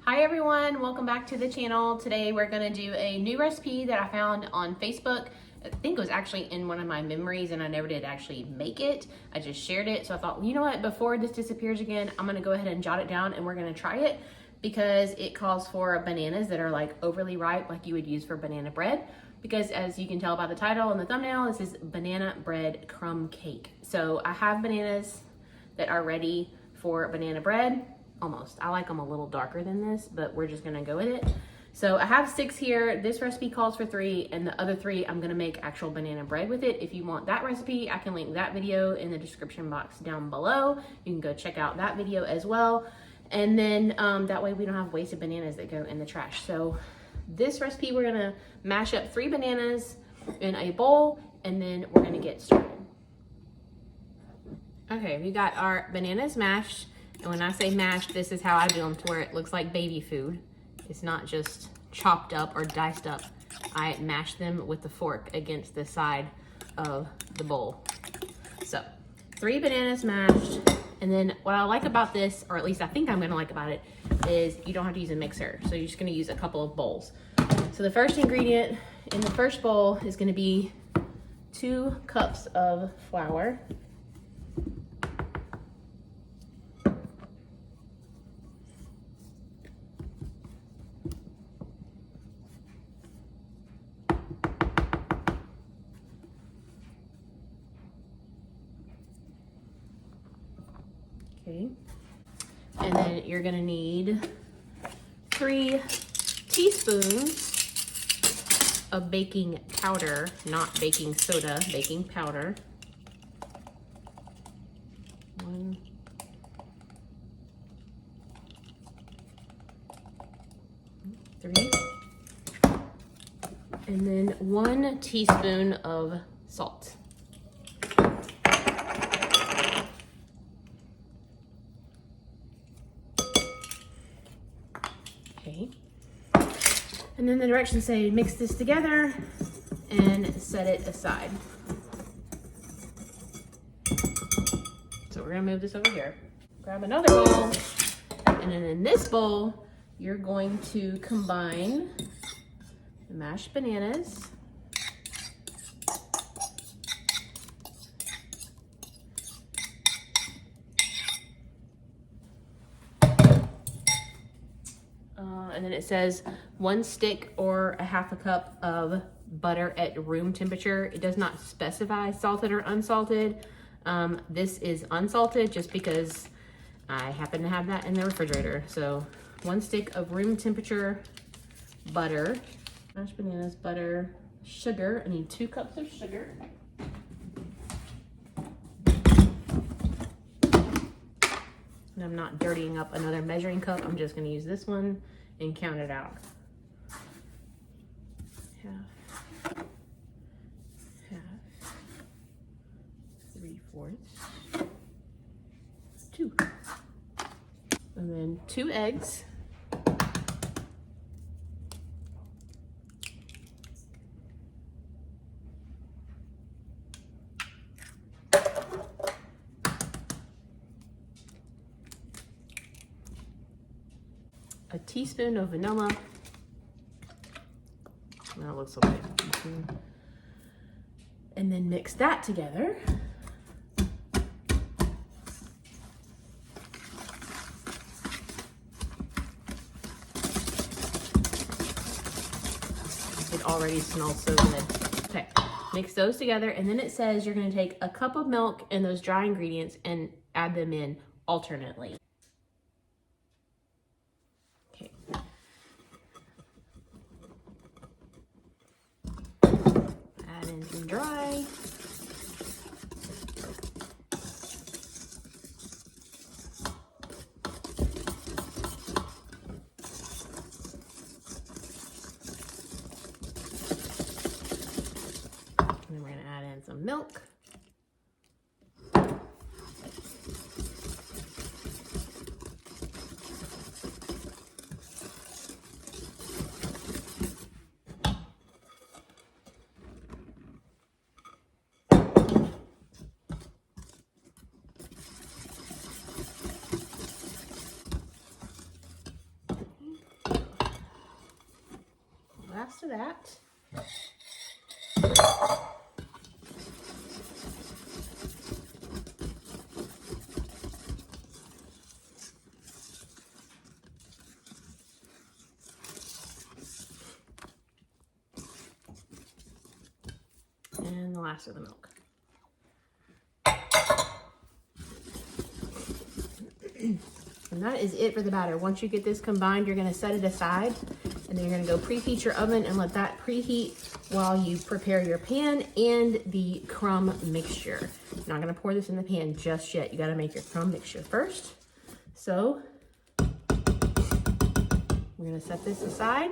Hi everyone, welcome back to the channel. Today we're gonna do a new recipe that I found on Facebook. I think it was actually in one of my memories and I never did actually make it. I just shared it. So I thought, you know what, before this disappears again, I'm gonna go ahead and jot it down and we're gonna try it because it calls for bananas that are like overly ripe, like you would use for banana bread. Because as you can tell by the title and the thumbnail, this is banana bread crumb cake. So I have bananas that are ready for banana bread. Almost. I like them a little darker than this, but we're just gonna go with it. So I have 6 here. This recipe calls for 3, and the other 3 I'm gonna make actual banana bread with it. If you want that recipe, I can link that video in the description box down below. You can go check out that video as well. And then that way we don't have wasted bananas that go in the trash. So this recipe, we're gonna mash up 3 bananas in a bowl, and then we're gonna get started. Okay, we got our bananas mashed. And when I say mashed, this is how I do them, to where it looks like baby food. It's not just chopped up or diced up. I mash them with the fork against the side of the bowl. So 3 bananas mashed. And then what I like about this, or at least I think I'm gonna like about it, is you don't have to use a mixer. So you're just gonna use a couple of bowls. So the first ingredient in the first bowl is gonna be 2 cups of flour. Okay. And then you're gonna need 3 teaspoons of baking powder, not baking soda, baking powder. 1, 3, and then 1 teaspoon of salt. Okay. And then the directions say mix this together and set it aside. So we're gonna move this over here. Grab another bowl, and then in this bowl, you're going to combine the mashed bananas, and then it says 1 stick or a half a cup of butter at room temperature. It does not specify salted or unsalted. This is unsalted just because I happen to have that in the refrigerator. So 1 stick of room temperature butter, mashed bananas, butter, sugar. I need 2 cups of sugar. And I'm not dirtying up another measuring cup. I'm just gonna use this one and count it out. Half, 3/4, 2. And then 2 eggs. A teaspoon of vanilla. That looks okay. And then mix that together. It already smells so good. Okay, mix those together, and then it says you're gonna take a cup of milk and those dry ingredients and add them in alternately. Okay. Add in some dry. And then we're gonna add in some milk. last of that. And the last of the milk. And that is it for the batter. Once you get this combined, you're gonna set it aside, and then you're gonna go preheat your oven and let that preheat while you prepare your pan and the crumb mixture. You're not gonna pour this in the pan just yet. You gotta make your crumb mixture first. So we're gonna set this aside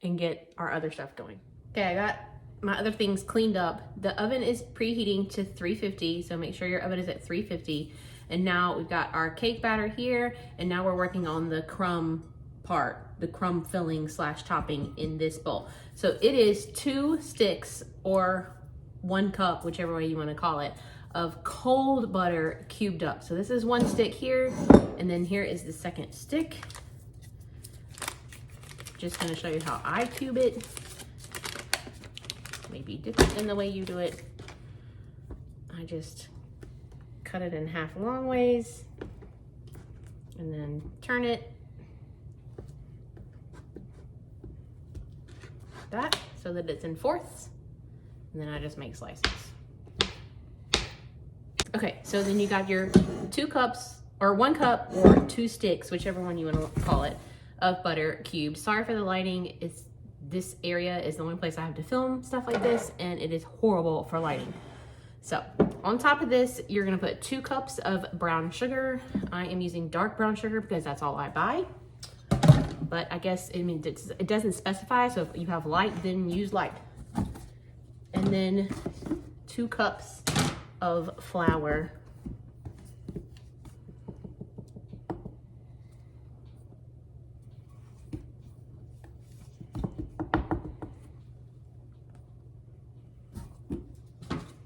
and get our other stuff going. Okay, I got my other things cleaned up. The oven is preheating to 350, so make sure your oven is at 350. And now we've got our cake batter here, and now we're working on the crumb part, the crumb filling / topping in this bowl. So it is 2 sticks or 1 cup, whichever way you want to call it, of cold butter cubed up. So this is 1 stick here, and then here is the second stick. Just gonna show you how I cube it. Maybe different than the way you do it. I just cut it in half long ways and then turn it that so that it's in fourths, and then I just make slices. Okay, so then you got your 2 cups or 1 cup or 2 sticks, whichever one you want to call it, of butter cubed. Sorry for the lighting. This area is the only place I have to film stuff like this, and it is horrible for lighting. So on top of this, you're gonna put 2 cups of brown sugar. I am using dark brown sugar because that's all I buy. But I guess, it doesn't specify, so if you have light, then use light. And then 2 cups of flour.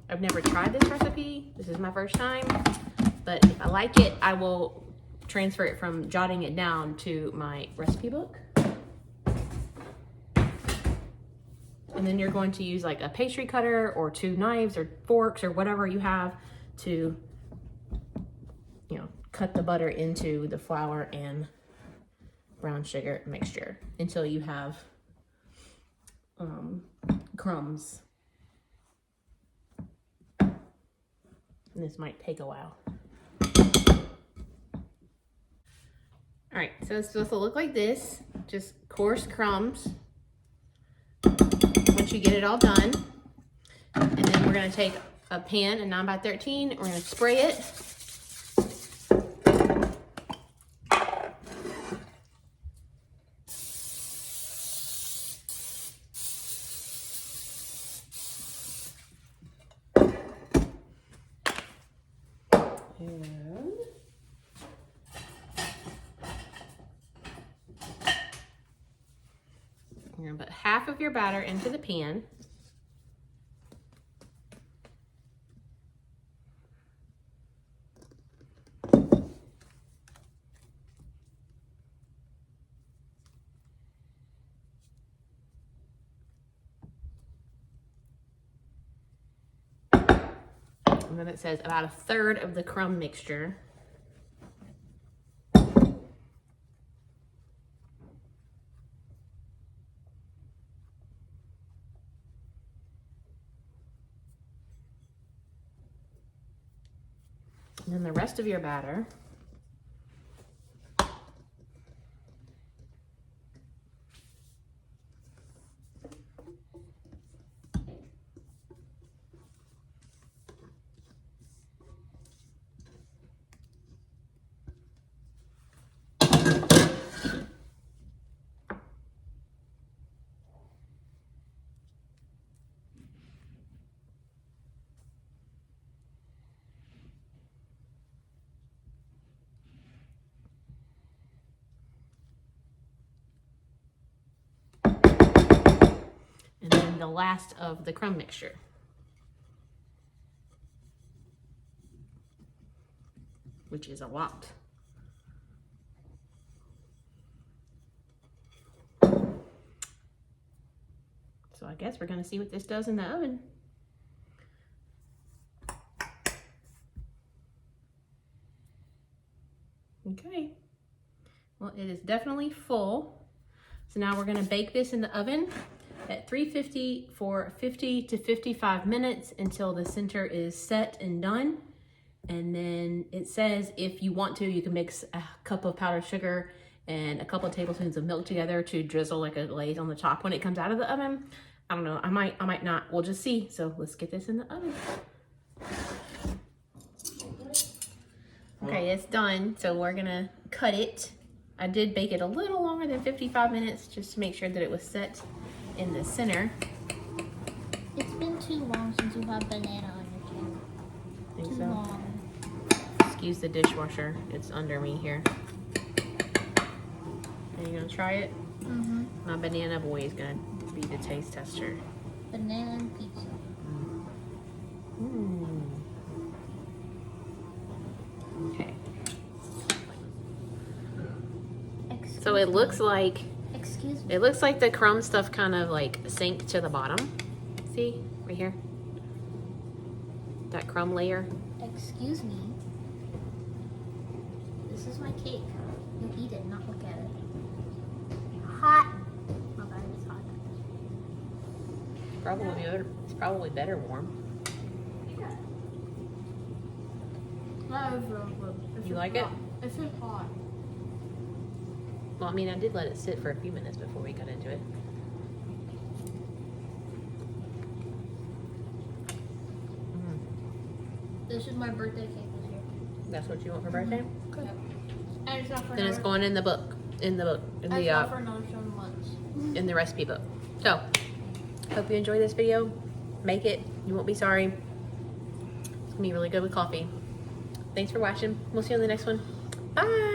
I've never tried this recipe. This is my first time, but if I like it, I will transfer it from jotting it down to my recipe book. And then you're going to use like a pastry cutter or 2 knives or forks or whatever you have to, cut the butter into the flour and brown sugar mixture until you have crumbs. And this might take a while. All right, so it's supposed to look like this, just coarse crumbs. Once you get it all done, and then we're gonna take a pan, a 9x13, we're gonna spray it. You're gonna put half of your batter into the pan. And then it says about 1/3 of the crumb mixture. And then the rest of your batter. And then the last of the crumb mixture. Which is a lot. So I guess we're gonna see what this does in the oven. Okay, well, it is definitely full. So now we're gonna bake this in the oven at 350 for 50 to 55 minutes until the center is set and done. And then it says if you want to, you can mix a cup of powdered sugar and a couple of tablespoons of milk together to drizzle like a glaze on the top when it comes out of the oven. I don't know, I might not, we'll just see. So let's get this in the oven. Okay, it's done, so we're gonna cut it. I did bake it a little longer than 55 minutes just to make sure that it was set in the center. It's been too long since you've had banana on your channel. Think Too so. long. Excuse the dishwasher, it's under me here. Are you gonna try it? Mm-hmm. My banana boy is gonna be the taste tester. Banana and pizza. Okay. Excuse So it me. looks like Excuse me. the crumb stuff kind of like sank to the bottom. See, right here? That crumb layer. Excuse me. This is my cake. You eat it, not look at it. Hot. My bad, it's hot. It's probably better warm. That is really good. It's You just like it? hot. It's just hot. Well, I mean, I did let it sit for a few minutes before we got into it. This is my birthday cake this year. That's what you want for birthday? Yep. And it's not for Then it's going in the book. In the it's not for another 7 months. in the recipe book. So, hope you enjoy this video. Make it. You won't be sorry. It's gonna be really good with coffee. Thanks for watching. We'll see you on the next one. Bye.